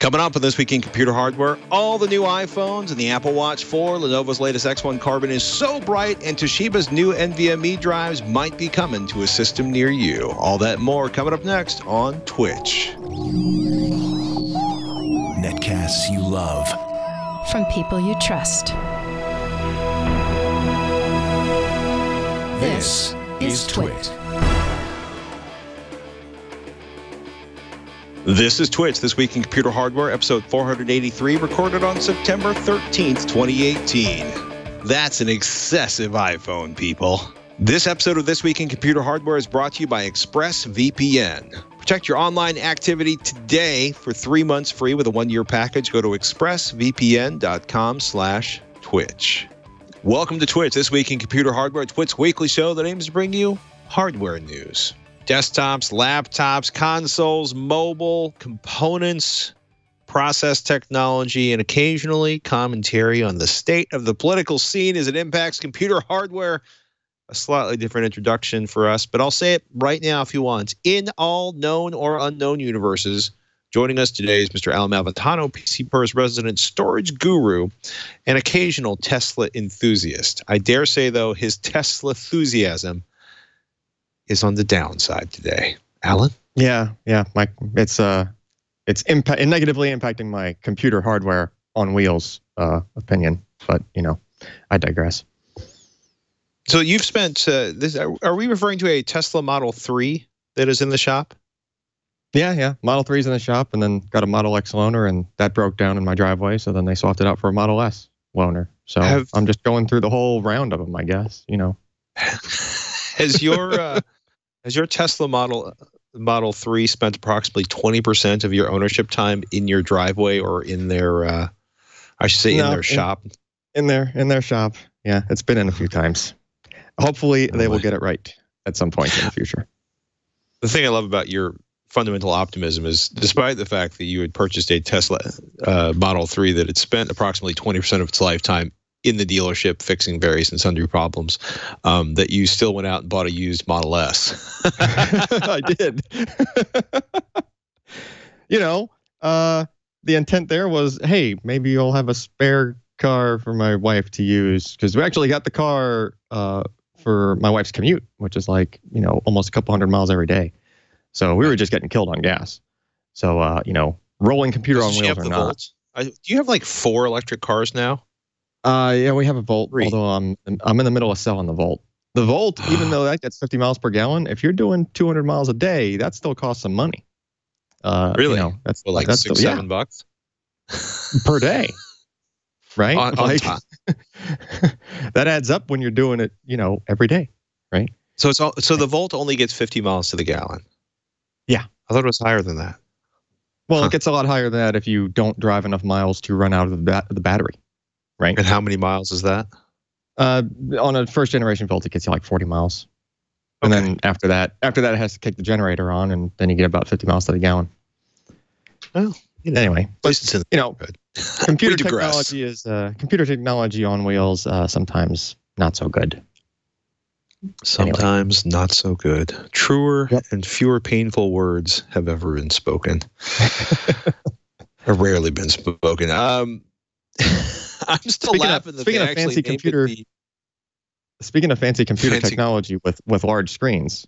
Coming up on This Week in Computer Hardware, all the new iPhones and the Apple Watch 4, Lenovo's latest X1 Carbon is so bright, and Toshiba's new NVMe drives might be coming to a system near you. All that and more coming up next on TWiCH. Netcasts you love. From people you trust. This is TWiCH. This is TWiCH, This Week in Computer Hardware, episode 483, recorded on September 13th, 2018. That's an excessive iPhone, people. This episode of This Week in Computer Hardware is brought to you by ExpressVPN. Protect your online activity today for 3 months free with a 1-year package. Go to expressvpn.com/TWiCH. Welcome to TWiCH, This Week in Computer Hardware, TWiCH's weekly show that aims to bring you hardware news. Desktops, laptops, consoles, mobile, components, process technology, and occasionally commentary on the state of the political scene as it impacts computer hardware. A slightly different introduction for us, but I'll say it right now if you want. In all known or unknown universes, joining us today is Mr. Allyn Malventano, PC-Per's resident storage guru and occasional Tesla enthusiast. I dare say, though, his Tesla enthusiasm is on the downside today. Allyn? Yeah. It's negatively impacting my computer hardware on wheels opinion, but I digress. So you've spent this. Are we referring to a Tesla Model 3 that is in the shop? Yeah. Model 3's in the shop, and then got a Model X loaner, and that broke down in my driveway. So then they swapped it out for a Model S loaner. So I'm just going through the whole round of them, I guess. Has your Tesla Model 3 spent approximately 20% of your ownership time in your driveway or in their, in their shop? In their shop. Yeah, it's been in a few times. Hopefully they will get it right at some point in the future. The thing I love about your fundamental optimism is, despite the fact that you had purchased a Tesla Model 3 that had spent approximately 20% of its lifetime in the dealership fixing various and sundry problems, that you still went out and bought a used Model S. I did. The intent there was, hey, maybe you'll have a spare car for my wife to use, because we actually got the car for my wife's commute, which is like, almost a couple hundred miles every day. So we were just getting killed on gas. So, rolling computer on wheels or not. Do you have like 4 electric cars now? Yeah, we have a Volt, 3. although I'm in the middle of selling the Volt. The Volt, even though that gets 50 miles per gallon, if you're doing 200 miles a day, that still costs some money. Really? That's like that's $6-7 per day, right? On time. That adds up when you're doing it, every day, right? So the Volt only gets 50 miles to the gallon. Yeah, I thought it was higher than that. Well, it gets a lot higher than that if you don't drive enough miles to run out of the battery. Right. And how many miles is that? On a first generation Volt, it gets you like 40 miles. And then after that, it has to kick the generator on, and then you get about 50 miles to the gallon. Well, anyway, but computer technology on wheels, sometimes not so good. Sometimes not so good. Truer and fewer painful words have ever been spoken. Or rarely been spoken. I'm still laughing. Speaking of fancy computer technology with large screens,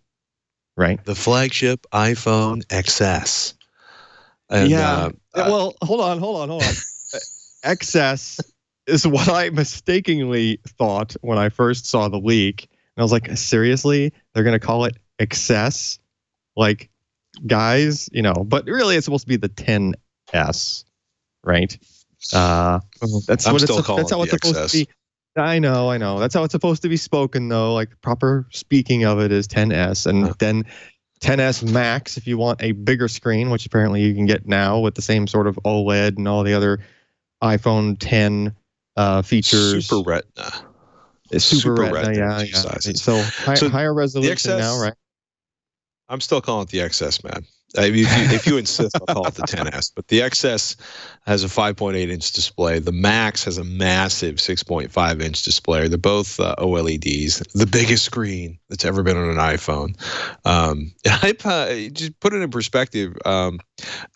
right? The flagship iPhone XS. And, well, hold on. XS is what I mistakenly thought when I first saw the leak. And I was like, seriously? They're going to call it XS? Like, guys, but really it's supposed to be the 10S, right? That's how it's supposed to be. I know. That's how it's supposed to be spoken, though. Like, proper speaking of it is 10S, and then 10S Max if you want a bigger screen, which apparently you can get now with the same sort of OLED and all the other iPhone 10 features. Super Retina. Super Retina, yeah. So higher resolution now, right? I'm still calling it the XS, man. I mean, if you insist, I'll call it the 10S. But the XS has a 5.8-inch display. The Max has a massive 6.5-inch display. They're both OLEDs. The biggest screen that's ever been on an iPhone. Just put it in perspective. An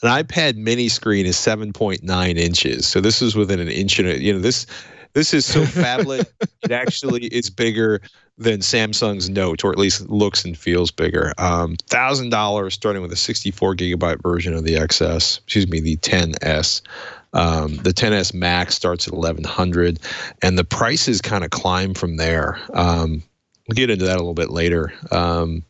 iPad mini screen is 7.9 inches. So this is within an inch and this is so phablet, it actually is bigger than Samsung's Note, or at least looks and feels bigger. $1,000 starting with a 64 gigabyte version of the XS, the 10S. The 10S Max starts at $1,100, and the prices kind of climb from there. We'll get into that a little bit later. A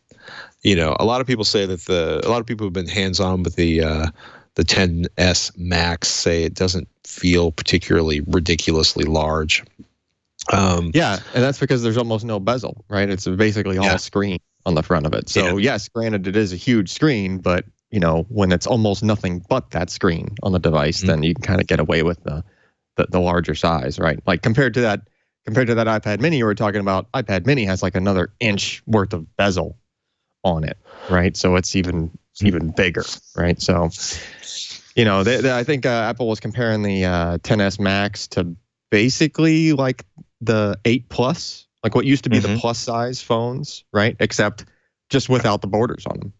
lot of people say that a lot of people who've been hands-on with the 10S Max say it doesn't feel particularly ridiculously large. Yeah, and that's because there's almost no bezel, right? It's basically all screen on the front of it. So yes, granted, it is a huge screen, but when it's almost nothing but that screen on the device, then you can kind of get away with the larger size, right? Like compared to that iPad Mini you were talking about, iPad Mini has like another inch worth of bezel on it, right? So it's even bigger, right? So I think Apple was comparing the 10S Max to basically like the 8 Plus, like what used to be the plus size phones, right? Except just without the borders on them.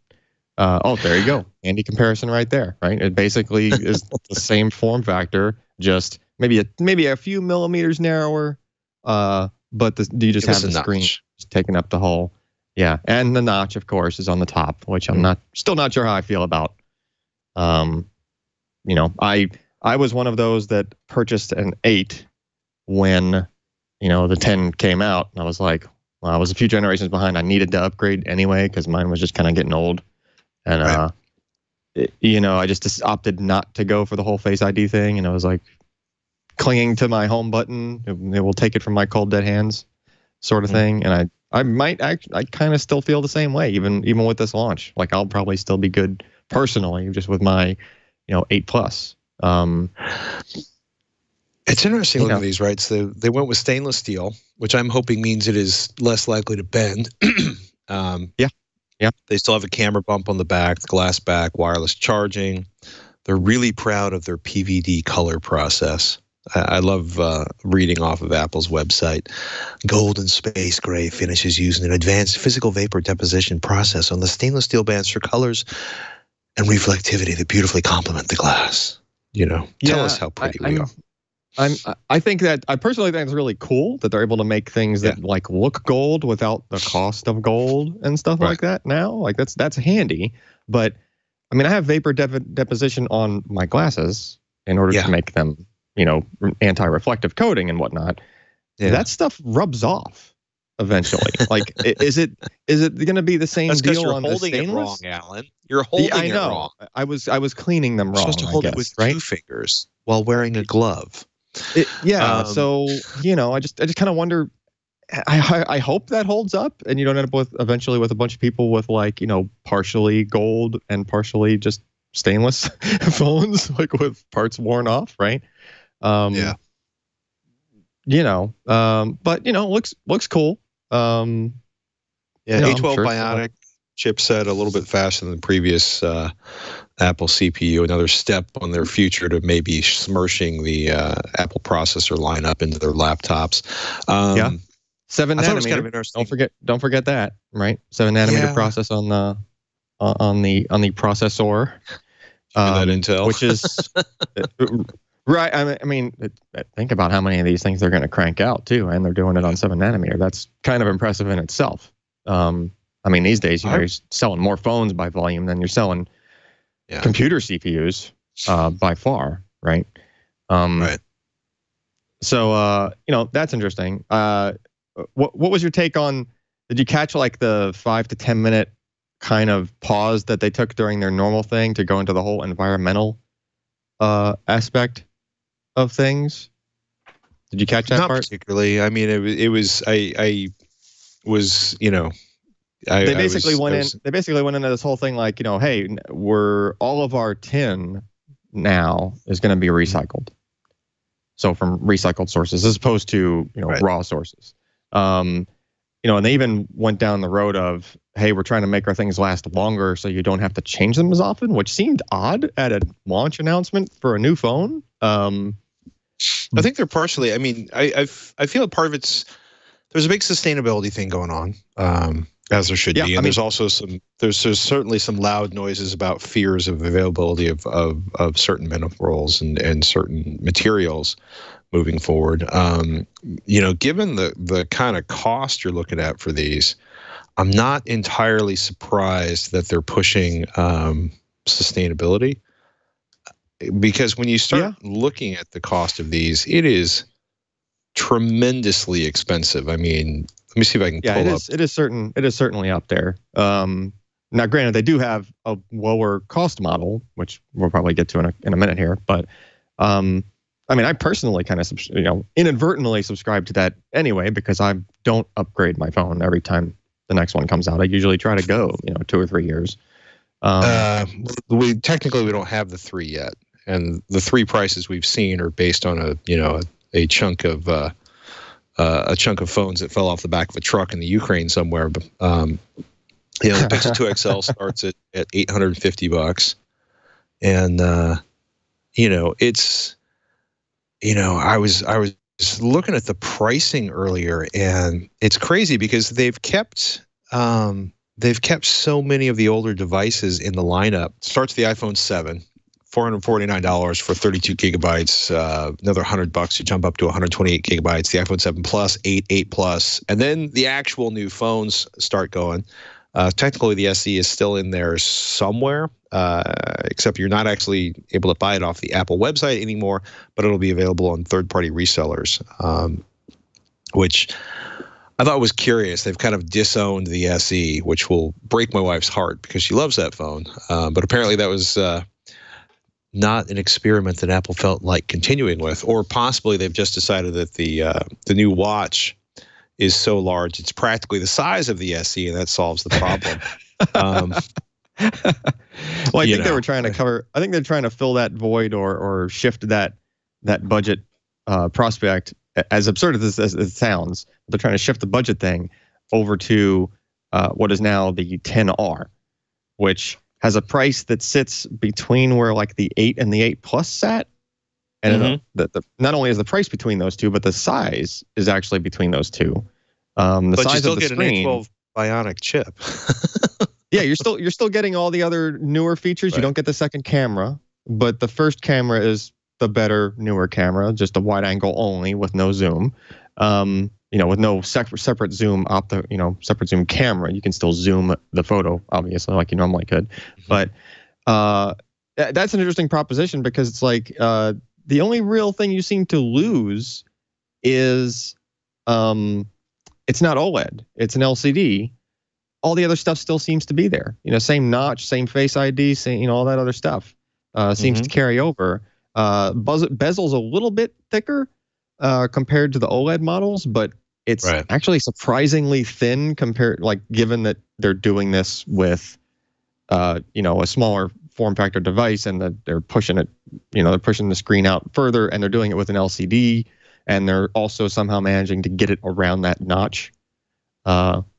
There you go. Handy comparison right there, right? It basically is the same form factor, just maybe a few millimeters narrower, but you just have the screen taking up the whole. Yeah, and the notch, of course, is on the top, which I'm still not sure how I feel about. I was one of those that purchased an 8 when the 10 came out, and I was like, well, I was a few generations behind. I needed to upgrade anyway because mine was just kind of getting old, and I just opted not to go for the whole Face ID thing, and I was like clinging to my home button. It will take it from my cold dead hands, sort of thing, and I kind of still feel the same way, even with this launch. Like I'll probably still be good personally, just with my 8 Plus. It's interesting looking at these, right? So they went with stainless steel, which I'm hoping means it is less likely to bend. Yeah. They still have a camera bump on the back, glass back, wireless charging. They're really proud of their PVD color process. I love reading off of Apple's website. Gold and space gray finishes using an advanced physical vapor deposition process on the stainless steel bands for colors and reflectivity that beautifully complement the glass. Tell us how pretty we are. I personally think it's really cool that they're able to make things that like look gold without the cost of gold and stuff like that now. Like that's handy. But I mean, I have vapor deposition on my glasses in order to make them, anti-reflective coating and whatnot. Yeah. That stuff rubs off eventually. Like, is it going to be the same deal on the stainless? You're holding it wrong, Alan. You're holding it wrong. I was cleaning them wrong. You're supposed to hold it with 2 fingers while wearing a glove. So I just kind of wonder. I hope that holds up, and you don't end up eventually with a bunch of people with partially gold and partially just stainless phones, like with parts worn off, right? But looks cool. A12 Bionic chipset, a little bit faster than the previous Apple CPU, another step on their future to maybe smurshing the Apple processor lineup into their laptops. 7 nanometer. Kind of interesting. Don't forget that, right? 7 nanometer process on the processor. That Intel, which is right. I mean, think about how many of these things they're going to crank out too, and they're doing it on 7 nanometer. That's kind of impressive in itself. I mean, these days you're selling more phones by volume than you're selling computer CPUs by far, right? Right. So that's interesting. What was your take on? Did you catch like the 5 to 10 minute kind of pause that they took during their normal thing to go into the whole environmental aspect of things? Did you catch that part? Not particularly. I mean, it was. I was. They basically went into this whole thing like, hey, all of our tin now is going to be recycled. So from recycled sources as opposed to raw sources. And they even went down the road of, hey, we're trying to make our things last longer so you don't have to change them as often, which seemed odd at a launch announcement for a new phone. I think they're partially. I mean, I feel part of there's a big sustainability thing going on, as there should be, and there's also there's certainly some loud noises about fears of availability of certain minerals and certain materials moving forward. Given the kind of cost you're looking at for these, I'm not entirely surprised that they're pushing sustainability. Because when you start looking at the cost of these, it is tremendously expensive. I mean, let me see if I can pull up. It is certainly up there. Now, granted, they do have a lower cost model, which we'll probably get to in a minute here. But I mean, I personally kind of inadvertently subscribe to that anyway, because I don't upgrade my phone every time the next one comes out. I usually try to go 2 or 3 years. We don't have the 3 yet. And the 3 prices we've seen are based on a chunk of phones that fell off the back of a truck in the Ukraine somewhere. But the Pixel 2 XL starts at $850, and it's I was looking at the pricing earlier, and it's crazy because they've kept so many of the older devices in the lineup. Starts the iPhone 7. $449 for 32 gigabytes, another $100, you jump up to 128 gigabytes, the iPhone 7 Plus, 8 Plus, and then the actual new phones start going. Technically, the SE is still in there somewhere, except you're not actually able to buy it off the Apple website anymore, but it'll be available on third-party resellers, which I thought was curious. They've kind of disowned the SE, which will break my wife's heart because she loves that phone. But apparently that was not an experiment that Apple felt like continuing with, or possibly they've just decided that the new watch is so large it's practically the size of the SE, and that solves the problem. Well, I think they were trying to cover. I think they're trying to fill that void or shift that budget prospect. As absurd as it sounds, they're trying to shift the budget thing over to what is now the 10R, which has a price that sits between where like the 8 and the 8 Plus sat. And not only is the price between those two, but the size is actually between those two. But size you still of the get screen, an A12 Bionic chip. Yeah, you're still getting all the other newer features. Right. You don't get the second camera, but the first camera is the better, newer camera, just a wide angle only with no zoom. With no separate zoom separate zoom camera. You can still zoom the photo, obviously, like you normally could. But that's an interesting proposition because it's like the only real thing you seem to lose is it's not OLED. It's an LCD. All the other stuff still seems to be there. Same notch, same Face ID, same all that other stuff seems to carry over. Bezel's a little bit thicker compared to the OLED models, but it's actually surprisingly thin given that they're doing this with a smaller form factor device, and that they're pushing it, they're pushing the screen out further, and they're doing it with an LCD, and they're also somehow managing to get it around that notch,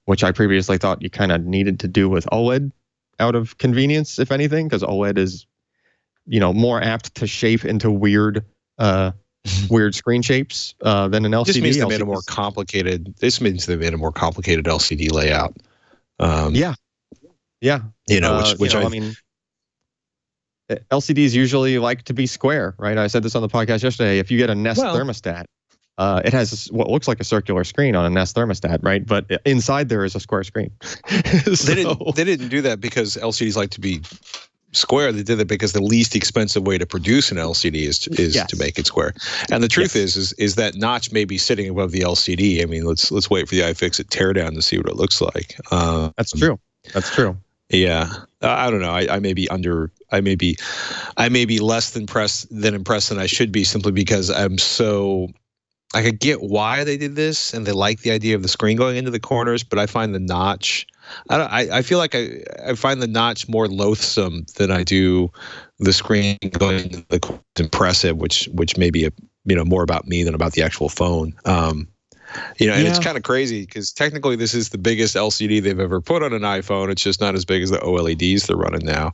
which I previously thought you kind of needed to do with OLED out of convenience, if anything, because OLED is more apt to shape into weird screen shapes than an LCD. This means they made a more complicated. This means they made a more complicated LCD layout. LCDs usually like to be square, right? I said this on the podcast yesterday. If you get a Nest thermostat, it has what looks like a circular screen on a Nest thermostat, right? But inside there is a square screen. They didn't do that because LCDs like to be square. They did it because the least expensive way to produce an LCD is to make it square. And the truth is that notch may be sitting above the LCD. I mean, let's wait for the iFixit teardown to see what it looks like. That's true. That's true. Yeah, I don't know. I may be less than impressed than I should be, simply because I could get why they did this, and they like the idea of the screen going into the corners, but I find the notch. I feel like I find the notch more loathsome than I do the screen going into the corners impressive, which may be more about me than about the actual phone. And it's kind of crazy because technically this is the biggest LCD they've ever put on an iPhone. It's just not as big as the OLEDs they're running now.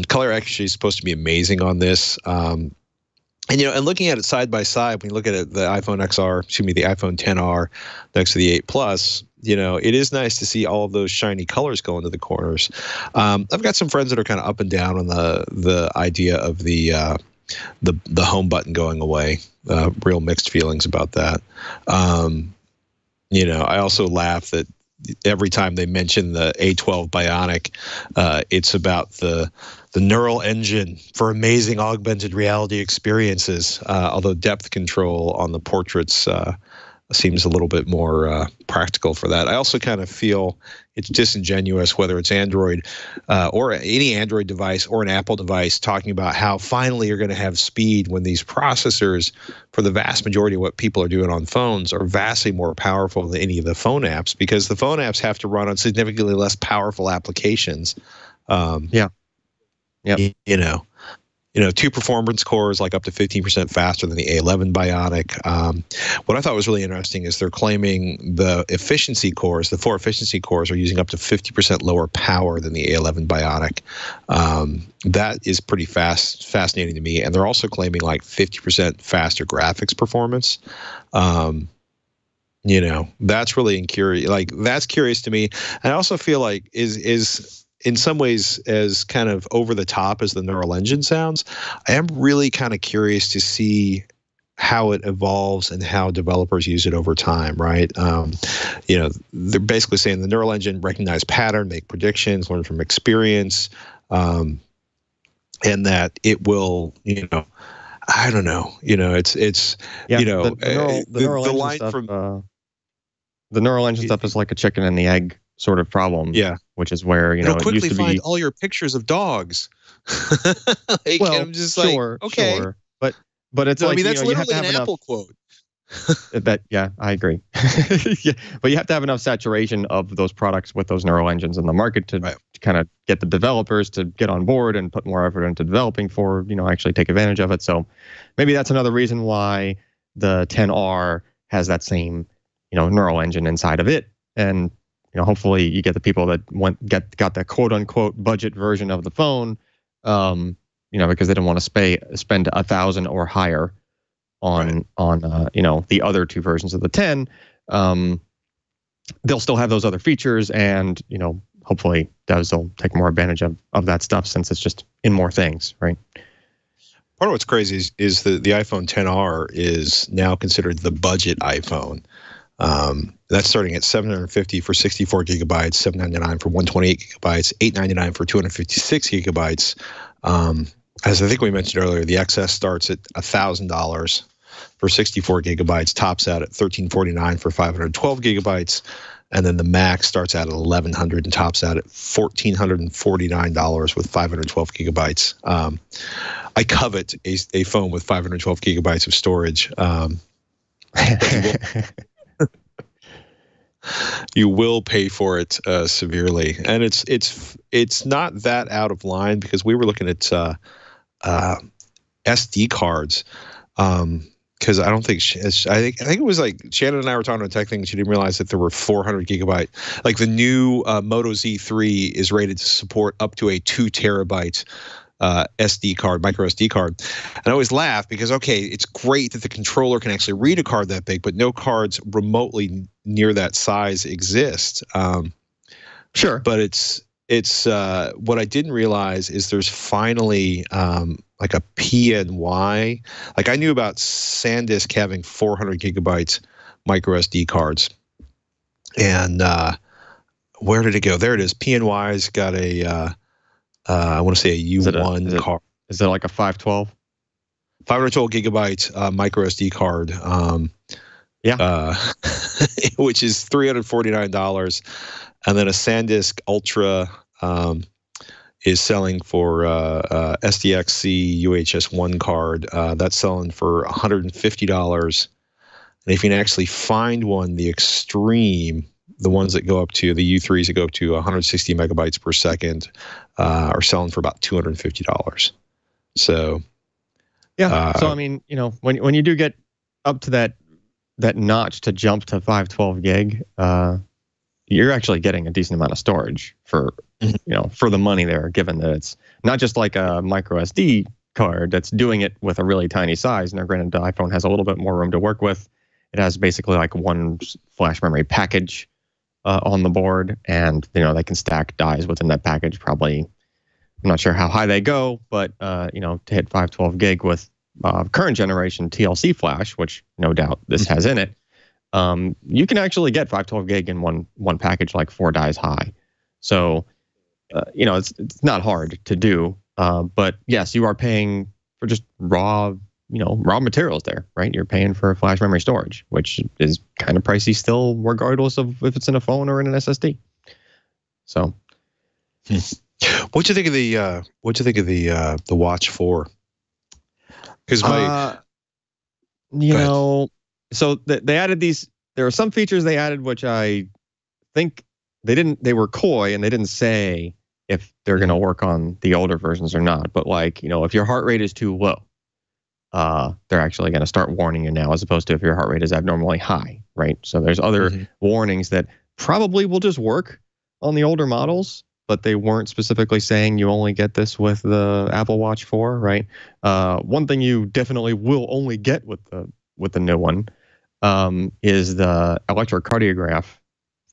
Color actually is supposed to be amazing on this. And looking at it side by side, when you look at it, the iPhone XR next to the 8 Plus, it is nice to see all of those shiny colors go into the corners. I've got some friends that are kind of up and down on the idea of the home button going away. Real mixed feelings about that. I also laugh that every time they mention the A12 Bionic, it's about the neural engine for amazing augmented reality experiences. Although depth control on the portraits seems a little bit more practical for that. I also kind of feel it's disingenuous, whether it's Android or any Android device or an Apple device, talking about how finally you're going to have speed when these processors, for the vast majority of what people are doing on phones, are vastly more powerful than any of the phone apps, because the phone apps have to run on significantly less powerful applications. Two performance cores, like up to 15% faster than the A11 Bionic. What I thought was really interesting is they're claiming the efficiency cores, the 4 efficiency cores, are using up to 50% lower power than the A11 Bionic. That is pretty fascinating to me. And they're also claiming like 50% faster graphics performance. That's really curious. Like, that's curious to me. And I also feel like is in some ways, as kind of over the top as the neural engine sounds, I am really kind of curious to see how it evolves and how developers use it over time, right? They're basically saying the neural engine recognize pattern, make predictions, learn from experience, and that it will, I don't know, the neural engine stuff is like a chicken and the egg sort of problem. Yeah. Which is where, it'll quickly it used to find be, all your pictures of dogs. I'm just sure. But it's like, that's you have literally to have an Apple quote. I agree. Yeah, but you have to have enough saturation of those products with those neural engines in the market to kind of get the developers to get on board and put more effort into developing for, actually take advantage of it. So maybe that's another reason why the 10R has that same, neural engine inside of it. And hopefully you get the people that got the quote unquote budget version of the phone, because they don't want to spend $1,000 or higher on the other 2 versions of the 10. They'll still have those other features, and hopefully they'll take more advantage of that stuff, since it's just in more things, right? Part of what's crazy is the iPhone XR is now considered the budget iPhone. That's starting at $750 for 64 gigabytes, $799 for 128 gigabytes, $899 for 256 gigabytes. As I think we mentioned earlier, the XS starts at $1,000 for 64 gigabytes, tops out at $1,349 for 512 gigabytes, and then the Max starts out at $1,100 and tops out at $1,449 with 512 gigabytes. I covet a phone with 512 gigabytes of storage. You will pay for it severely, and it's not that out of line, because we were looking at SD cards, because I don't think I think it was like Shannon and I were talking about tech things. She didn't realize that there were 400 gigabyte. Like the new Moto Z3 is rated to support up to a 2 terabyte SD card, micro SD card. And I always laugh because, okay, it's great that the controller can actually read a card that big, but no cards remotely near that size exist. Sure. But it's what I didn't realize is there's finally like a PNY. Like, I knew about SanDisk having 400 gigabytes micro SD cards. And where did it go? There it is. PNY's got a I want to say a U1 card. Is it like a 512? 512 gigabyte micro SD card. Which is $349. And then a SanDisk Ultra is selling for SDXC UHS-1 card. That's selling for $150. And if you can actually find one, the Extreme, the ones that go up to, the U3s that go up to 160 megabytes per second, are selling for about $250. So, yeah. So I mean, when you do get up to that that notch to jump to 512 gig, you're actually getting a decent amount of storage for for the money there, given that it's not just like a micro SD card that's doing it with a really tiny size. Now, granted, the iPhone has a little bit more room to work with. It has basically like one flash memory package on the board, and they can stack dies within that package. Probably, I'm not sure how high they go, but to hit 512 gig with current generation TLC flash, which no doubt this has in it, you can actually get 512 gig in one package, like 4 dies high. So, it's not hard to do. But yes, you are paying for just raw materials there, right? You're paying for flash memory storage, which is kind of pricey still, regardless of if it's in a phone or in an SSD. So, what'd you think of the Watch 4? Because so they added these. There are some features they added which I think they were coy, and they didn't say if they're going to work on the older versions or not. But if your heart rate is too low, they're actually going to start warning you now, as opposed to if your heart rate is abnormally high, right? So there's other warnings that probably will just work on the older models, but they weren't specifically saying you only get this with the Apple Watch 4, right? One thing you definitely will only get with the new one is the electrocardiograph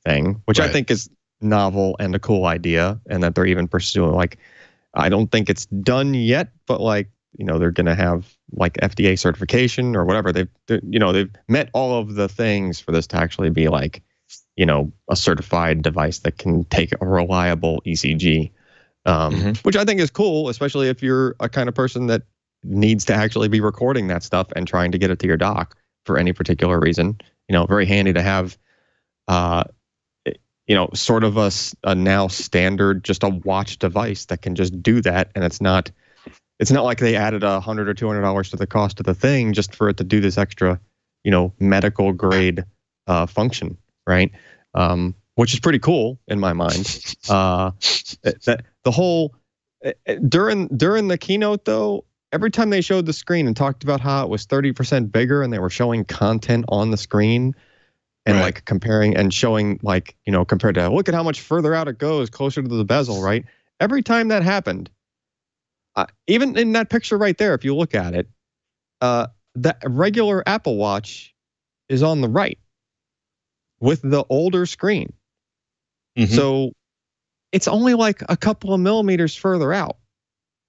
thing, which I think is novel and a cool idea, and that they're even pursuing. I don't think it's done yet, but they're going to have FDA certification or whatever. They've met all of the things for this to actually be a certified device that can take a reliable ECG, which I think is cool, especially if you're a kind of person that needs to actually be recording that stuff and trying to get it to your dock for any particular reason. Very handy to have, sort of a now standard, just a watch device that can just do that. And it's not like they added $100 or $200 to the cost of the thing just for it to do this extra, medical grade function, right? Which is pretty cool in my mind. That the whole during the keynote, though, every time they showed the screen and talked about how it was 30% bigger, and they were showing content on the screen, and comparing and showing compared to look at how much further out it goes, closer to the bezel, right? Every time that happened, even in that picture right there, if you look at it, the regular Apple Watch is on the right with the older screen. So it's only like a couple of millimeters further out.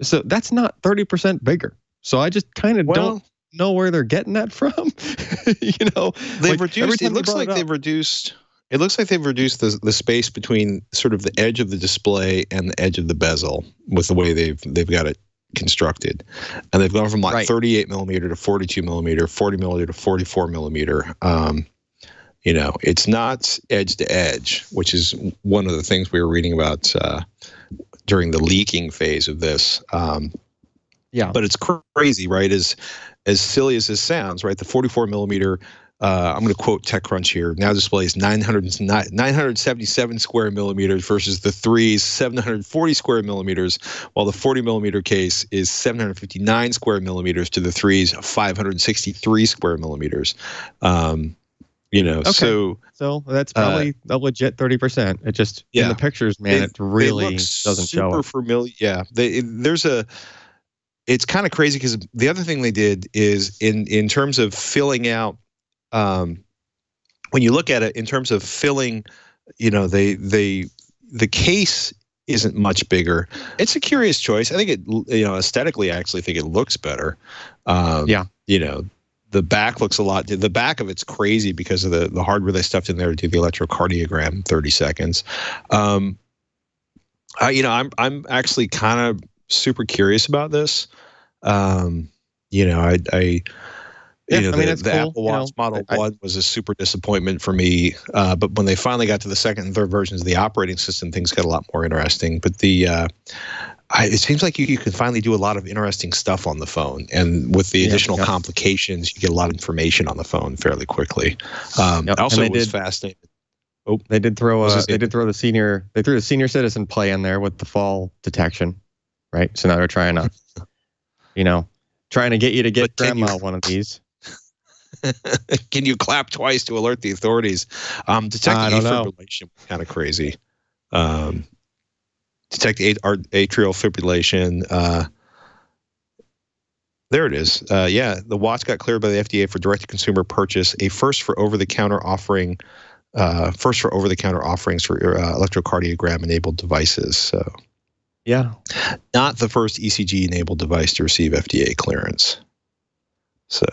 So that's not 30% bigger. So I just kind of don't know where they're getting that from. They've reduced. It looks like they've reduced the space between sort of the edge of the display and the edge of the bezel with the way they've got it constructed, and they've gone from 38 millimeter to 42 millimeter, 40 millimeter to 44 millimeter. It's not edge to edge, which is one of the things we were reading about during the leaking phase of this. But it's crazy, right? As silly as this sounds, right? The 44 millimeter, I'm going to quote TechCrunch here, now displays 977 square millimeters versus the 3's 740 square millimeters, while the 40 millimeter case is 759 square millimeters to the 3's 563 square millimeters. So that's probably a legit 30%. It just in the pictures, man, it really doesn't show. Super familiar. Yeah, it's kind of crazy because the other thing they did is in terms of filling out. When you look at it in terms of filling, the case isn't much bigger. It's a curious choice. I think it, aesthetically, I actually think it looks better. The back looks a lot. The back of it's crazy because of the hardware they stuffed in there to do the electrocardiogram, 30 seconds. I'm actually kind of super curious about this. The cool. Apple Watch Model 1 was a super disappointment for me. But when they finally got to the second and third versions of the operating system, things got a lot more interesting. But it seems like you can finally do a lot of interesting stuff on the phone. And with the additional complications, you get a lot of information on the phone fairly quickly. Also, it was fascinating. Oh, they did throw the senior citizen play in there with the fall detection, right? So now they're trying to get you to get grandma one of these. Can you clap twice to alert the authorities? Detecting fibrillation, kind of crazy. Detect atrial fibrillation. There it is. Yeah, the watch got cleared by the FDA for direct-to-consumer purchase, a first for over-the-counter offering. First for over-the-counter offerings for electrocardiogram-enabled devices. So, yeah, not the first ECG-enabled device to receive FDA clearance. So,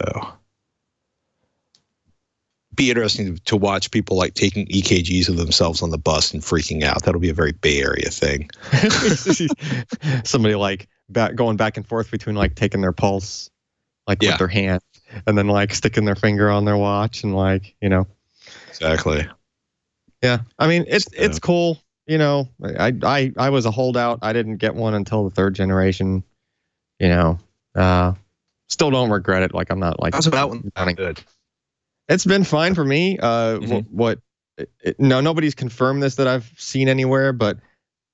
be interesting to watch people like taking EKGs of themselves on the bus and freaking out. That'll be a very Bay Area thing. Somebody like going back and forth between like taking their pulse, like with their hand, and then like sticking their finger on their watch, and like, you know. Exactly. Yeah, I mean it's cool. You know, I was a holdout. I didn't get one until the third generation. You know, still don't regret it. Like I'm not like. How's that one? Good. It's been fine for me. Nobody's confirmed this that I've seen anywhere, but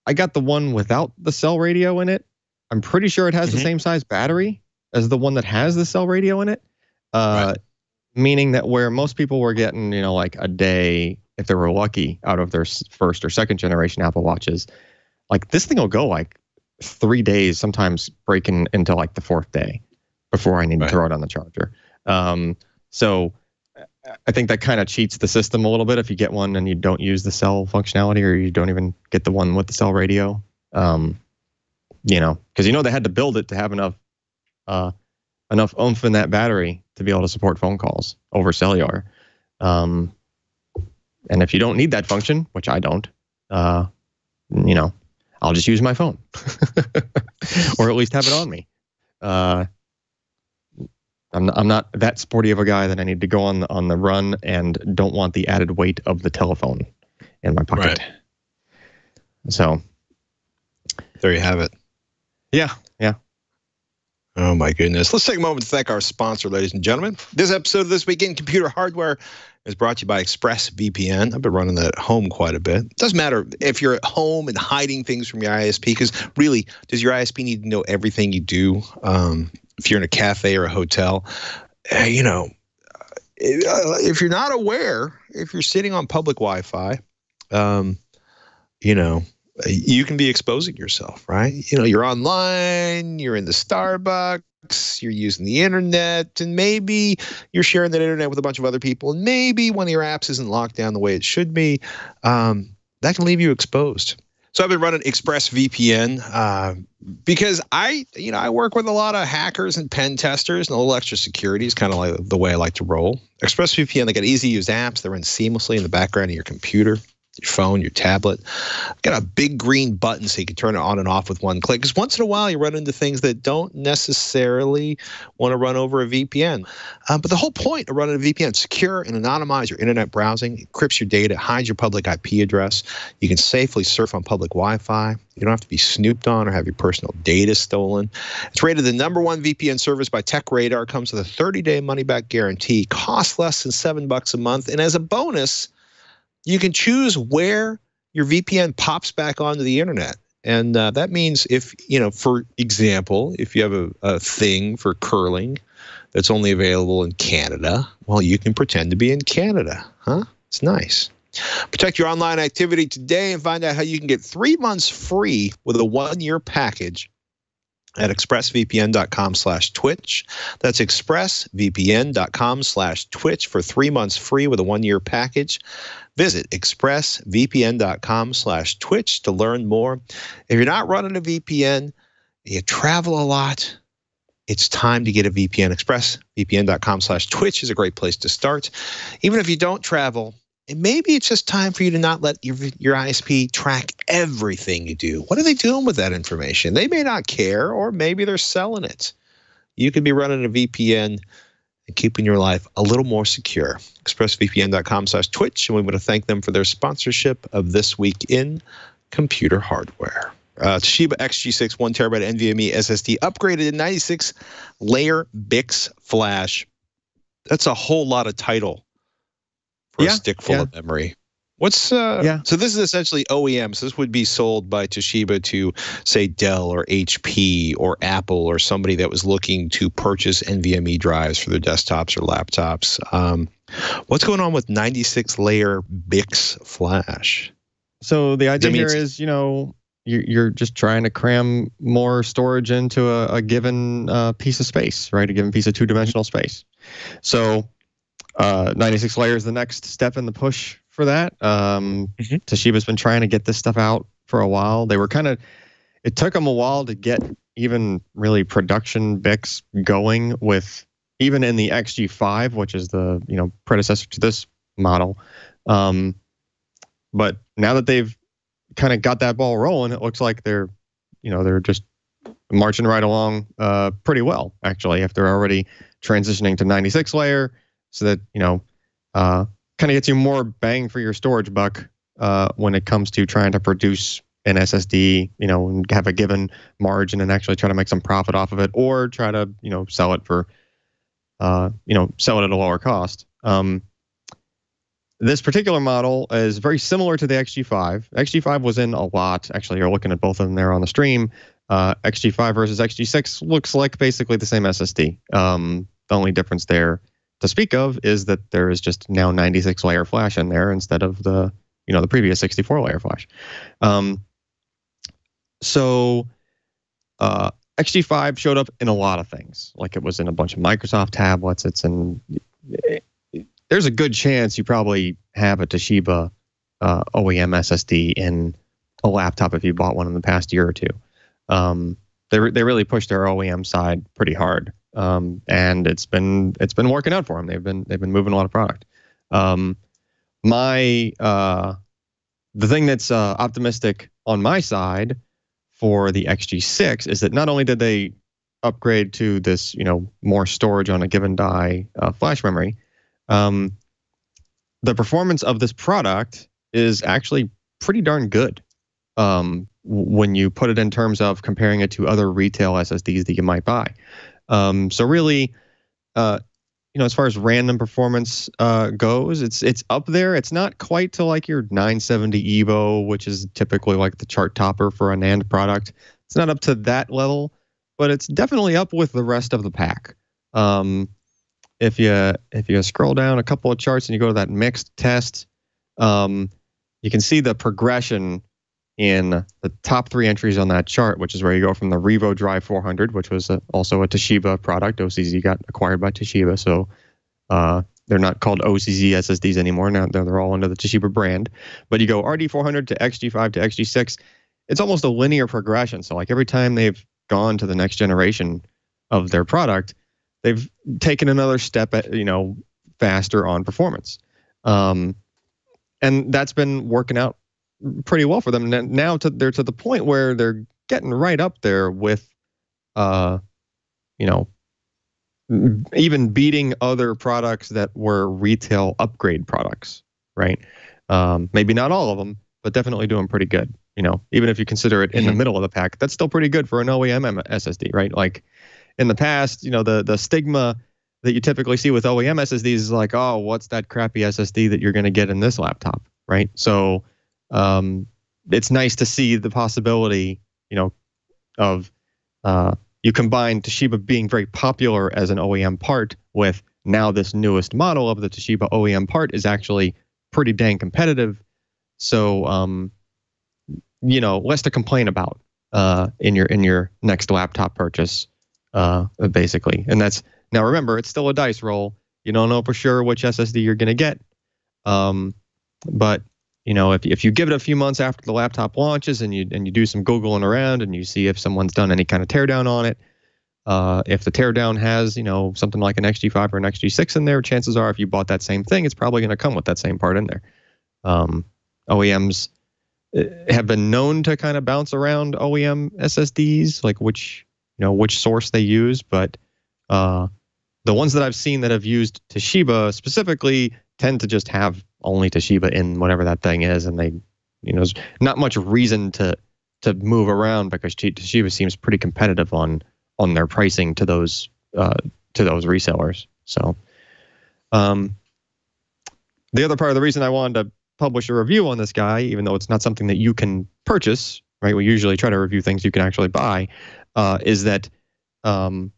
I got the one without the cell radio in it. I'm pretty sure it has the same size battery as the one that has the cell radio in it. Right. Meaning that where most people were getting, you know, like a day, if they were lucky, out of their first or second generation Apple Watches, like this thing will go like 3 days, sometimes breaking into like the fourth day before I need to throw it on the charger. So I think that kind of cheats the system a little bit if you get one and you don't use the cell functionality, or you don't even get the one with the cell radio. You know, because you know they had to build it to have enough oomph in that battery to be able to support phone calls over cellular. And if you don't need that function, which I don't, you know, I'll just use my phone or at least have it on me. I'm not that sporty of a guy that I need to go on the run and don't want the added weight of the telephone in my pocket. Right. So there you have it. Yeah. Oh my goodness. Let's take a moment to thank our sponsor, ladies and gentlemen. This episode of This Week in Computer Hardware is brought to you by ExpressVPN. I've been running that at home quite a bit. It doesn't matter if you're at home and hiding things from your ISP, because really, does your ISP need to know everything you do? If you're in a cafe or a hotel, you know, if you're not aware, if you're sitting on public Wi-Fi, you know, you can be exposing yourself, right? You know, you're online, you're in the Starbucks, you're using the internet, and maybe you're sharing that internet with a bunch of other people, and maybe one of your apps isn't locked down the way it should be. That can leave you exposed. So I've been running ExpressVPN because I work with a lot of hackers and pen testers, and a little extra security is kind of like the way I like to roll. ExpressVPN, they got easy to use apps. They run seamlessly in the background of your computer, your phone, your tablet. Got a big green button so you can turn it on and off with one click. Because once in a while you run into things that don't necessarily want to run over a VPN. But the whole point of running a VPN, secure and anonymize your internet browsing, encrypts your data, hides your public IP address. You can safely surf on public Wi-Fi. You don't have to be snooped on or have your personal data stolen. It's rated the #1 VPN service by TechRadar. Comes with a 30-day money-back guarantee. Costs less than $7 a month. And as a bonus, you can choose where your VPN pops back onto the internet. And that means if, you know, for example, if you have a thing for curling that's only available in Canada, well, you can pretend to be in Canada, huh? It's nice. Protect your online activity today and find out how you can get 3 months free with a 1-year package at expressvpn.com/twitch. That's expressvpn.com/twitch for 3 months free with a 1-year package. Visit expressvpn.com/twitch to learn more. If you're not running a VPN, you travel a lot, it's time to get a VPN. expressvpn.com/twitch is a great place to start. Even if you don't travel, and maybe it's just time for you to not let your ISP track everything you do. What are they doing with that information? They may not care, or maybe they're selling it. You could be running a VPN and keeping your life a little more secure. expressvpn.com/twitch, and we want to thank them for their sponsorship of This Week in Computer Hardware. Toshiba XG6 1TB NVMe SSD upgraded to 96-layer BiCS flash. That's a whole lot of title for a stick full of memory. What's So this is essentially OEM. So this would be sold by Toshiba to, say, Dell or HP or Apple or somebody that was looking to purchase NVMe drives for their desktops or laptops. What's going on with 96-layer BiCS flash? So the idea here is, you're just trying to cram more storage into a given piece of space, right? A given piece of two-dimensional space. So 96 layer is the next step in the push for that. Toshiba's been trying to get this stuff out for a while. They were it took them a while to get even really production BiCS going with, even in the XG5, which is the predecessor to this model. But now that they've kind of got that ball rolling, it looks like they're just marching right along pretty well, actually, if they're already transitioning to 96 layer, so that kind of gets you more bang for your storage buck when it comes to trying to produce an SSD, and have a given margin and actually try to make some profit off of it, or try to sell it for sell it at a lower cost. This particular model is very similar to the XG5. XG5 was in a lot. Actually, you're looking at both of them there on the stream. XG5 versus XG6 looks like basically the same SSD. The only difference there to speak of is that there is just now 96-layer flash in there instead of the previous 64-layer flash. So XG5 showed up in a lot of things. Like, it was in a bunch of Microsoft tablets. There's a good chance you probably have a Toshiba OEM SSD in a laptop if you bought one in the past year or two. They really pushed their OEM side pretty hard, and it's been working out for them. They've been moving a lot of product. The thing that's optimistic on my side for the XG6 is that not only did they upgrade to this more storage on a given die flash memory, the performance of this product is actually pretty darn good when you put it in terms of comparing it to other retail SSDs that you might buy. So really, as far as random performance goes, it's up there. It's not quite to like your 970 Evo, which is typically like the chart topper for a NAND product. It's not up to that level, but it's definitely up with the rest of the pack. If you scroll down a couple of charts and you go to that mixed test, you can see the progression in the top 3 entries on that chart, which is where you go from the Revo Drive 400, which was also a Toshiba product. OCZ got acquired by Toshiba, so they're not called OCZ SSDs anymore. Now they're all under the Toshiba brand. But you go RD400 to XG5 to XG6. It's almost a linear progression. So like every time they've gone to the next generation of their product, they've taken another step at, faster on performance. And that's been working out pretty well for them. Now they're to the point where they're getting right up there with, even beating other products that were retail upgrade products, right? Maybe not all of them, but definitely doing pretty good. Even if you consider it in the middle of the pack, that's still pretty good for an OEM SSD, right? Like, in the past, the stigma that you typically see with OEM SSDs is like, oh, what's that crappy SSD that you're going to get in this laptop, right? So it's nice to see the possibility, of you combine Toshiba being very popular as an OEM part with now this newest model of the Toshiba OEM part is actually pretty dang competitive. So, less to complain about in your next laptop purchase. Basically. And that's, now remember, it's still a dice roll. You don't know for sure which SSD you're going to get. But if you give it a few months after the laptop launches and you do some Googling around and you see if someone's done any kind of teardown on it, if the teardown has, something like an XG5 or an XG6 in there, chances are if you bought that same thing, it's probably going to come with that same part in there. OEMs have been known to kind of bounce around OEM SSDs, like which source they use, but the ones that I've seen that have used Toshiba specifically tend to just have only Toshiba in whatever that thing is, and they, there's not much reason to move around because Toshiba seems pretty competitive on their pricing to those resellers. So, the other part of the reason I wanted to publish a review on this guy, even though it's not something that you can purchase, right? We usually try to review things you can actually buy, is that the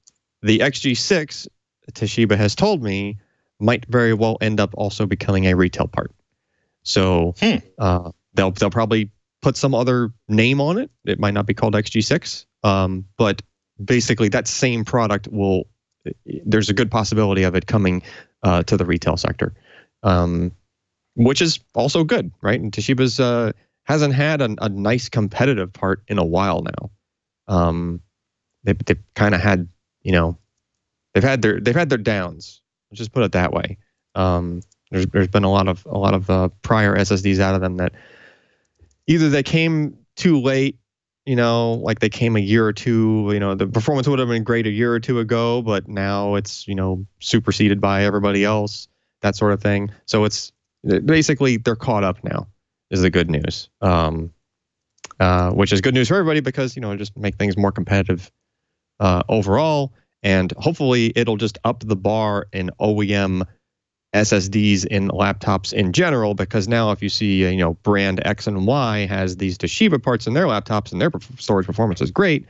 XG6, Toshiba has told me, might very well end up also becoming a retail part. So they'll probably put some other name on it. It might not be called XG6, but basically that same product there's a good possibility of it coming to the retail sector, which is also good, right? And Toshiba's hasn't had a nice competitive part in a while now. They've kind of had, they've had their downs. Let's just put it that way. There's been a lot of prior SSDs out of them that either they came too late, like they came a year or two, the performance would have been great a year or two ago, but now it's, superseded by everybody else, that sort of thing. So it's basically they're caught up now is the good news, which is good news for everybody because, just make things more competitive overall. And hopefully it'll just up the bar in OEM SSDs in laptops in general, because now if you see, brand X and Y has these Toshiba parts in their laptops and their storage performance is great,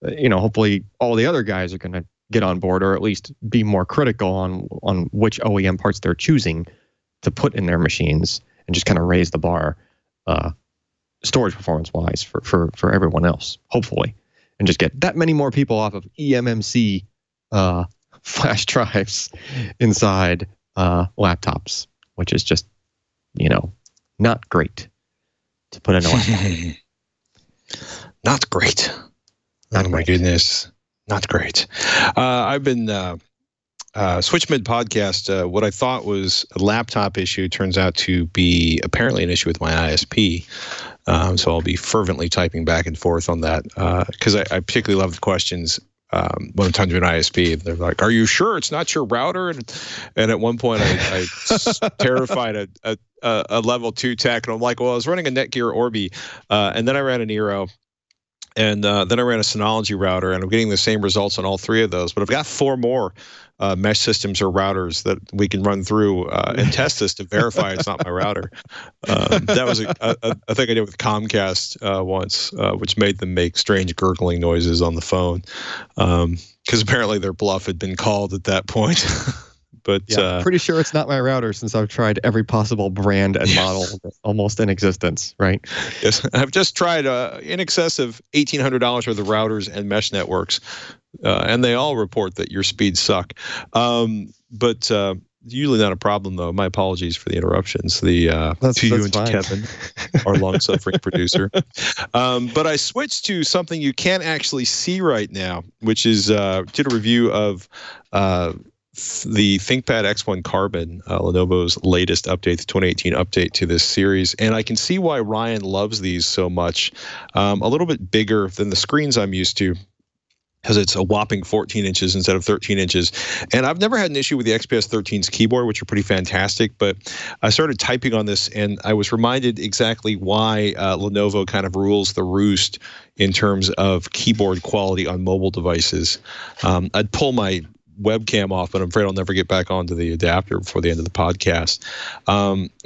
hopefully all the other guys are going to get on board, or at least be more critical on which OEM parts they're choosing to put in their machines, and just kind of raise the bar storage performance wise for everyone else, hopefully. And just get that many more people off of eMMC flash drives inside laptops, which is just, not great to put in a laptop. Not great. Oh my goodness. Not great. I've been Switch Mid podcast. What I thought was a laptop issue turns out to be apparently an issue with my ISP. So I'll be fervently typing back and forth on that because I particularly love the questions when I'm talking to an ISP. They're like, "Are you sure it's not your router?" And at one point, I terrified a level 2 tech, and I'm like, "Well, I was running a Netgear Orbi, and then I ran an Eero, and then I ran a Synology router, and I'm getting the same results on all 3 of those. But I've got 4 more mesh systems or routers that we can run through and test this to verify it's not my router." That was a thing I did with Comcast once, which made them make strange gurgling noises on the phone, because apparently their bluff had been called at that point. But yeah, pretty sure it's not my router, since I've tried every possible brand and model almost in existence, right? Yes, I've just tried in excess of $1,800 worth of routers and mesh networks, and they all report that your speeds suck. But usually not a problem, though. My apologies for the interruptions. To you and to Kevin, our long-suffering producer. But I switched to something you can't actually see right now, which is did a review of the ThinkPad X1 Carbon, Lenovo's latest update, the 2018 update to this series. And I can see why Ryan loves these so much. A little bit bigger than the screens I'm used to, because it's a whopping 14 inches instead of 13 inches. And I've never had an issue with the XPS 13's keyboard, which are pretty fantastic. But I started typing on this, and I was reminded exactly why Lenovo kind of rules the roost in terms of keyboard quality on mobile devices. I'd pull my webcam off, but I'm afraid I'll never get back onto the adapter before the end of the podcast.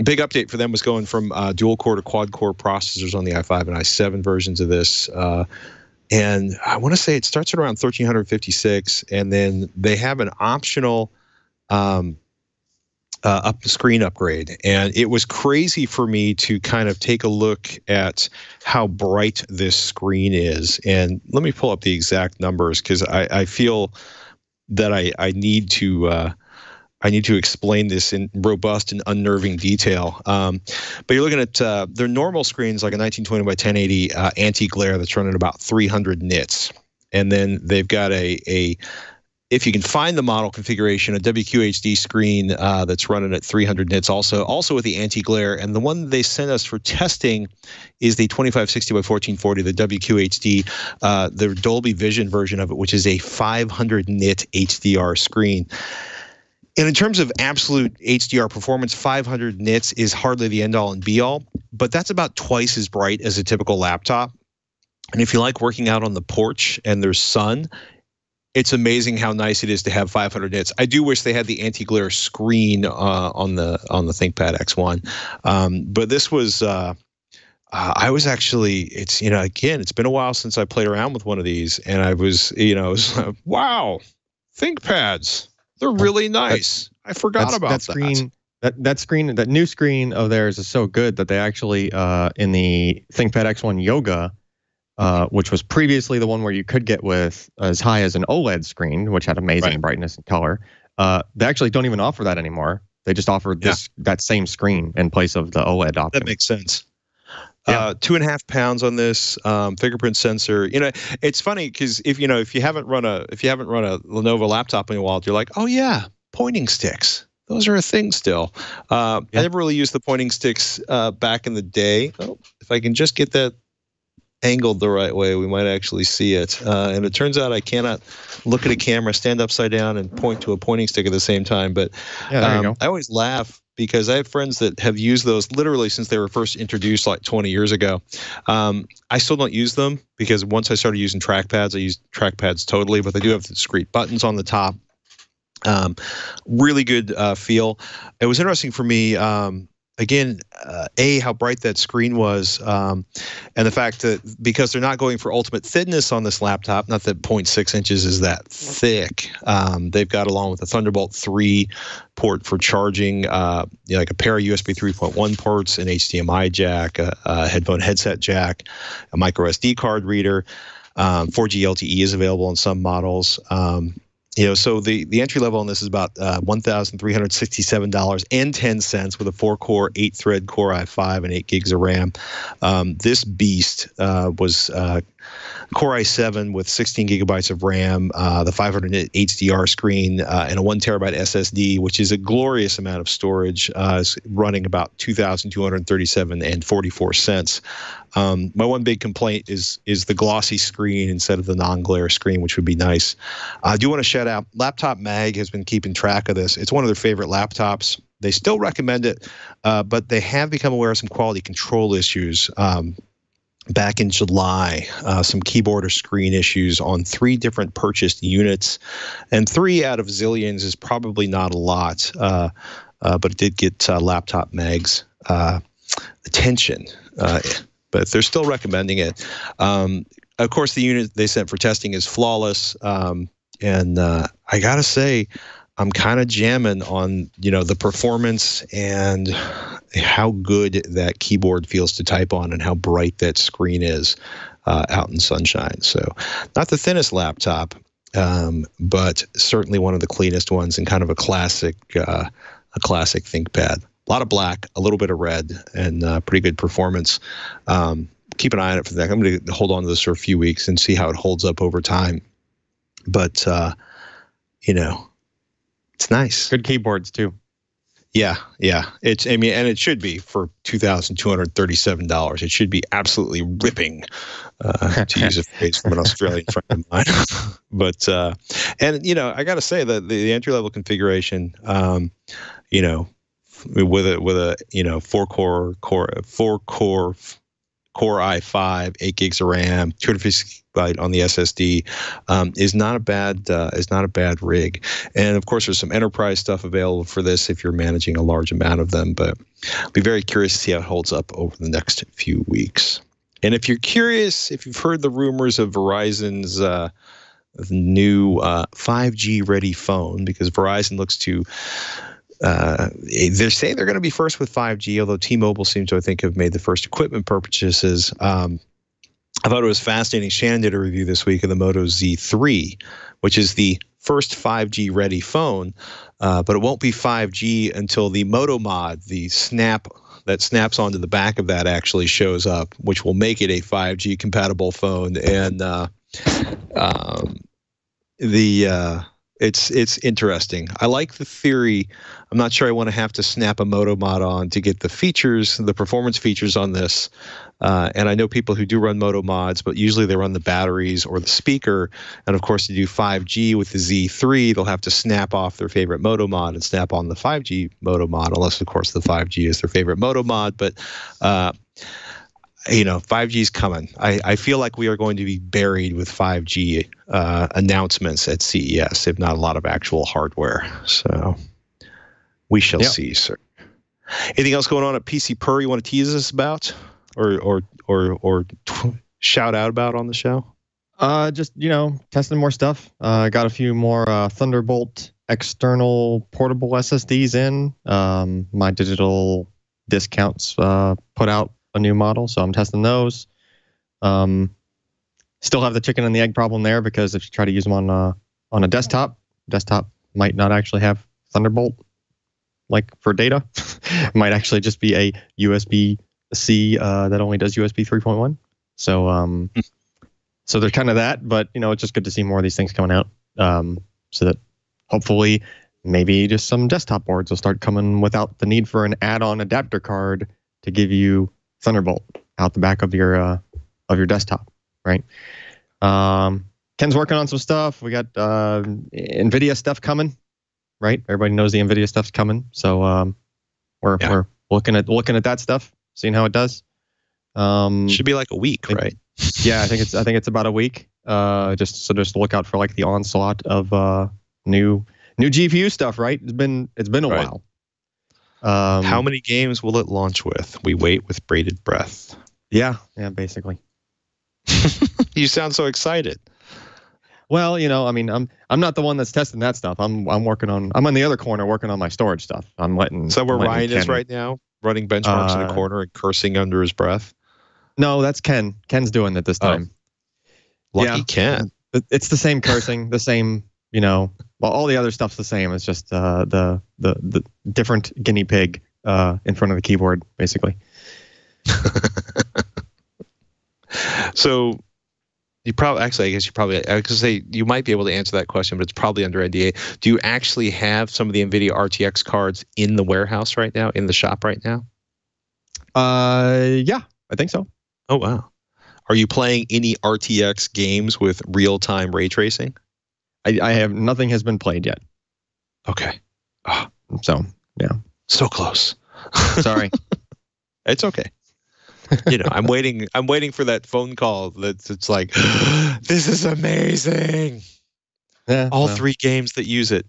Big update for them was going from dual core to quad core processors on the i5 and i7 versions of this. And I want to say it starts at around 1356, and then they have an optional screen upgrade. And it was crazy for me to kind of take a look at how bright this screen is. And let me pull up the exact numbers, because I feel that I need to explain this in robust and unnerving detail. But you're looking at their normal screens, like a 1920 by 1080 anti-glare that's running about 300 nits, and then they've got a if you can find the model configuration, a WQHD screen that's running at 300 nits, also with the anti-glare. And the one they sent us for testing is the 2560 by 1440, the WQHD, the Dolby Vision version of it, which is a 500 nit HDR screen. And in terms of absolute HDR performance, 500 nits is hardly the end-all and be-all, but that's about twice as bright as a typical laptop. And if you like working out on the porch and there's sun, it's amazing how nice it is to have 500 nits. I do wish they had the anti-glare screen on the ThinkPad X1, but this was. I was actually, it's, again, it's been a while since I played around with one of these, and I was, it was like, wow, ThinkPads, they're really nice. I forgot about that screen. That new screen of theirs is so good that they actually, in the ThinkPad X1 Yoga, which was previously the one where you could get with as high as an OLED screen, which had amazing brightness and color. They actually don't even offer that anymore. They just offer that same screen in place of the OLED option. That makes sense. 2.5 pounds on this fingerprint sensor. It's funny because if you haven't run a Lenovo laptop in a while, you're like, oh yeah, pointing sticks. Those are a thing still. I never really used the pointing sticks back in the day. Oh, if I can just get that angled the right way, we might actually see it. And it turns out I cannot look at a camera, stand upside down, and point to a pointing stick at the same time. But there you go. I always laugh because I have friends that have used those literally since they were first introduced like 20 years ago. I still don't use them because once I started using trackpads, I use trackpads totally, but they do have discrete buttons on the top. Really good feel. It was interesting for me, again, how bright that screen was, and the fact that because they're not going for ultimate thinness on this laptop, not that 0.6 inches is that thick, they've got, along with the Thunderbolt 3 port for charging, like a pair of USB 3.1 ports, an HDMI jack, a headphone headset jack, a micro SD card reader, 4G LTE is available in some models. So the entry level on this is about $1,367.10 with a 4-core, 8-thread Core i5 and 8 gigs of RAM. This beast was Core i7 with 16 gigabytes of RAM, the 500 nit HDR screen, and a 1 terabyte SSD, which is a glorious amount of storage. Is running about $2,237.44. My one big complaint is the glossy screen instead of the non-glare screen, which would be nice. I do want to shout out, Laptop Mag has been keeping track of this. It's one of their favorite laptops. They still recommend it, but they have become aware of some quality control issues. Back in July, some keyboard or screen issues on 3 different purchased units, and 3 out of zillions is probably not a lot, but it did get Laptop Mag's attention. But they're still recommending it. Of course, the unit they sent for testing is flawless, and I gotta say, I'm kind of jamming on the performance and how good that keyboard feels to type on and how bright that screen is out in sunshine. So, not the thinnest laptop, but certainly one of the cleanest ones and kind of a classic ThinkPad. A lot of black, a little bit of red, and pretty good performance. Keep an eye on it for that. I'm going to hold on to this for a few weeks and see how it holds up over time. But it's nice. Good keyboards too. Yeah. And it should be for $2,237. It should be absolutely ripping, to use a phrase from an Australian friend of mine. But I got to say that the entry level configuration, with a 4-core Core i5, 8 gigs of RAM, 250 byte on the SSD, is not a bad rig. And of course, there's some enterprise stuff available for this if you're managing a large amount of them. But I'll be very curious to see how it holds up over the next few weeks. And if you're curious, if you've heard the rumors of Verizon's new 5G ready phone, because Verizon looks to they're saying they're going to be first with 5G, although T-Mobile seems to, I think, have made the first equipment purchases. I thought it was fascinating. Shannon did a review this week of the Moto Z3, which is the first 5G ready phone, but it won't be 5G until the Moto Mod, the snap that snaps onto the back of that, actually shows up, which will make it a 5G compatible phone. And it's interesting. I like the theory. I'm not sure I want to have to snap a Moto Mod on to get the features, the performance features on this. And I know people who do run Moto Mods, but usually they run the batteries or the speaker. And of course, to do 5G with the Z3, they'll have to snap off their favorite Moto Mod and snap on the 5G Moto Mod, unless of course the 5G is their favorite Moto Mod. But 5G is coming. I feel like we are going to be buried with 5G announcements at CES, if not a lot of actual hardware. So we shall see, sir. Anything else going on at PC Per you want to tease us about, or shout out about on the show? Just testing more stuff. Got a few more Thunderbolt external portable SSDs in. My digital discounts put out a new model, so I'm testing those. Still have the chicken and the egg problem there, because if you try to use them on a desktop might not actually have Thunderbolt like for data. It might actually just be a USB-C that only does USB 3.1. So there's kind of that, but it's just good to see more of these things coming out, so that hopefully maybe just some desktop boards will start coming without the need for an add-on adapter card to give you Thunderbolt out the back of your desktop, right? Ken's working on some stuff. We got NVIDIA stuff coming, right? Everybody knows the NVIDIA stuff's coming, so we're looking at that stuff, seeing how it does. Should be like a week, right? Yeah, I think it's about a week. Just look out for like the onslaught of new GPU stuff, right? It's been a while. How many games will it launch with? We wait with bated breath. Yeah, basically. You sound so excited. Well, I'm not the one that's testing that stuff. I'm on the other corner working on my storage stuff. So where Ryan is right now, running benchmarks in a corner and cursing under his breath. No, that's Ken. Ken's doing it this time. Lucky Ken. It's the same cursing, the same, well, all the other stuff's the same. It's just the different guinea pig in front of the keyboard, basically. So you probably, I could say you might be able to answer that question, but it's probably under NDA. Do you actually have some of the NVIDIA RTX cards in the warehouse right now, in the shop right now? Yeah, I think so. Oh, wow. Are you playing any RTX games with real-time ray tracing? I have. Nothing has been played yet. Okay. Oh. So, yeah. So close. Sorry. It's okay. I'm waiting for that phone call it's like, this is amazing. Yeah, all 3 games that use it.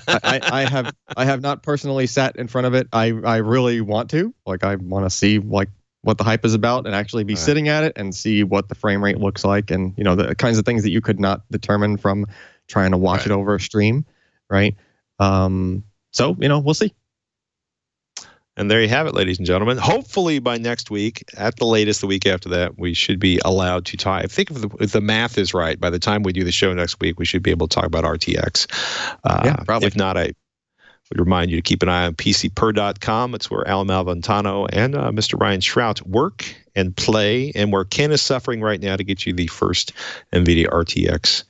I have not personally sat in front of it. I really want to. I want to see what the hype is about and actually be sitting at it and see what the frame rate looks like, and the kinds of things that you could not determine from trying to watch it over a stream, right? So we'll see. And there you have it, ladies and gentlemen. Hopefully by next week, at the latest the week after that, we should be allowed to talk. I think if the math is right, by the time we do the show next week, we should be able to talk about RTX. Probably. If not, I would remind you to keep an eye on PCPer.com. It's where Allyn Malventano and Mr. Ryan Shrout work and play, and where Ken is suffering right now to get you the first NVIDIA RTX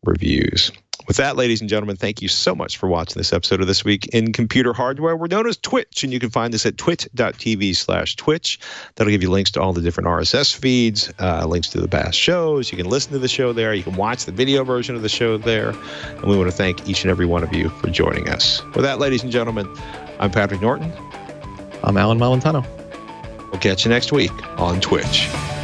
reviews. With that, ladies and gentlemen, thank you so much for watching this episode of This Week in Computer Hardware. We're known as TWiCH, and you can find us at twit.tv/TWiCH. That'll give you links to all the different RSS feeds, links to the past shows. You can listen to the show there. You can watch the video version of the show there. And we want to thank each and every one of you for joining us. With that, ladies and gentlemen, I'm Patrick Norton. I'm Allyn Malventano. We'll catch you next week on TWiCH.